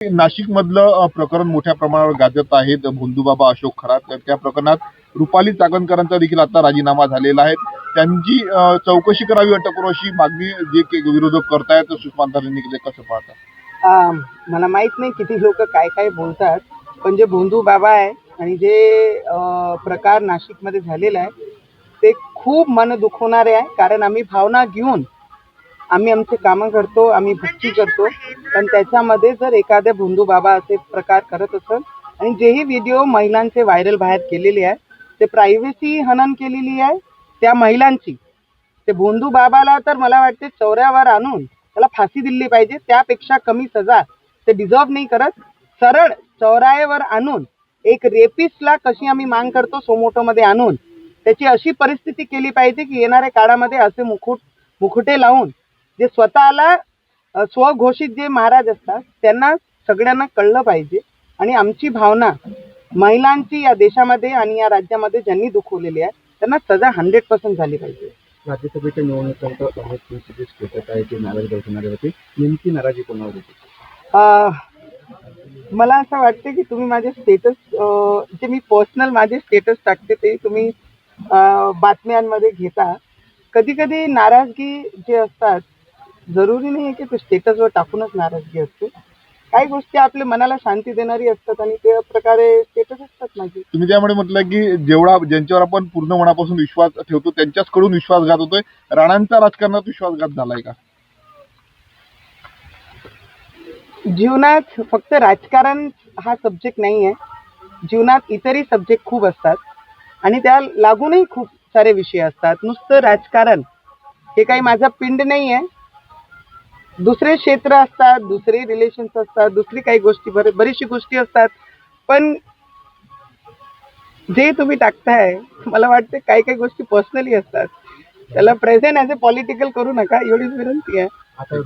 नाशिक मधलं प्रकरण मोठ्या प्रमाणावर गाजत आहेत. भोंदूबाबा अशोक खरात त्या प्रकरणात रुपाली चाकणकरांचा देखील आता राजीनामा झालेला आहे. त्यांची चौकशी करावी, अटक करू अशी मागणी जे विरोधक करतायत सुषमा अंधारेंनी कसं पाहता? मला माहित नाही किती लोक काय काय बोलतात, पण जे भोंदू बाबा आहे आणि जे प्रकार नाशिकमध्ये झालेला आहे ते खूप मन दुखवणारे आहे. कारण आम्ही भावना घेऊन आम्ही आमचे कामं करतो, आम्ही भक्ती करतो, पण त्याच्यामध्ये जर एखाद्या भोंदू बाबा असे प्रकार करत असेल आणि जेही व्हिडिओ महिलांचे व्हायरल बाहेर केलेले आहे ते प्रायव्हसी हनन केलेली आहे त्या महिलांची. ते भोंदू बाबाला तर मला वाटते चौऱ्यावर आणून त्याला फाशी दिली पाहिजे. त्यापेक्षा कमी सजा ते डिझर्व नाही करत. सरळ चौरायावर आणून एक रेपिस्टला कशी आम्ही मांग करतो सोमोटोमध्ये आणून त्याची अशी परिस्थिती केली पाहिजे की येणाऱ्या काळामध्ये असे मुकुटे लावून जे स्वतःला स्वघोषित जे महाराज असतात त्यांना सगळ्यांना कळलं पाहिजे. आणि आमची भावना महिलांची या देशामध्ये आणि या राज्यामध्ये ज्यांनी दुखवलेली आहे त्यांना सजा 100% झाली पाहिजे. राज्यसभेच्या निवडणुकीत स्टेटस आहे की नाराजी दर्शवणारी होती, नेमकी नाराजी कोणावर होती? मला असं वाटतं की तुम्ही माझे स्टेटस जे मी पर्सनल माझे स्टेटस टाकते ते तुम्ही बातम्यांमध्ये घेता. कधी कधी नाराजगी जे असतात जरुरी नाही आहे की ते स्टेटसवर टाकूनच नाराजगी असते. काही गोष्टी आपल्या मनाला शांती देणारी असतात आणि त्या प्रकारे स्टेटस असतात माझे. तुम्ही त्यामुळे म्हटलं की ज्यांच्यावर आपण पूर्ण मनापासून विश्वास ठेवतो त्यांच्याचकडून विश्वासघात होतोय. राणांचा राजकारणात विश्वासघात झालाय का? जीवनात फक्त राजकारण हा सब्जेक्ट नाही आहे. जीवनात इतरही सब्जेक्ट खूप असतात आणि त्या लागूनही खूप सारे विषय असतात. नुसतं राजकारण हे काही माझा पिंड नाही आहे. दुसरे क्षेत्र असतात, दुसरे रिलेशन्स असतात, दुसरी काही गोष्टी बरीचशी गोष्टी असतात. पण जे तुम्ही टाकताय मला वाटतं काही काही गोष्टी पर्सनली असतात. त्याला प्रेझेंट ॲज अ पॉलिटिकल करू नका एवढीच विनंती आहे. आता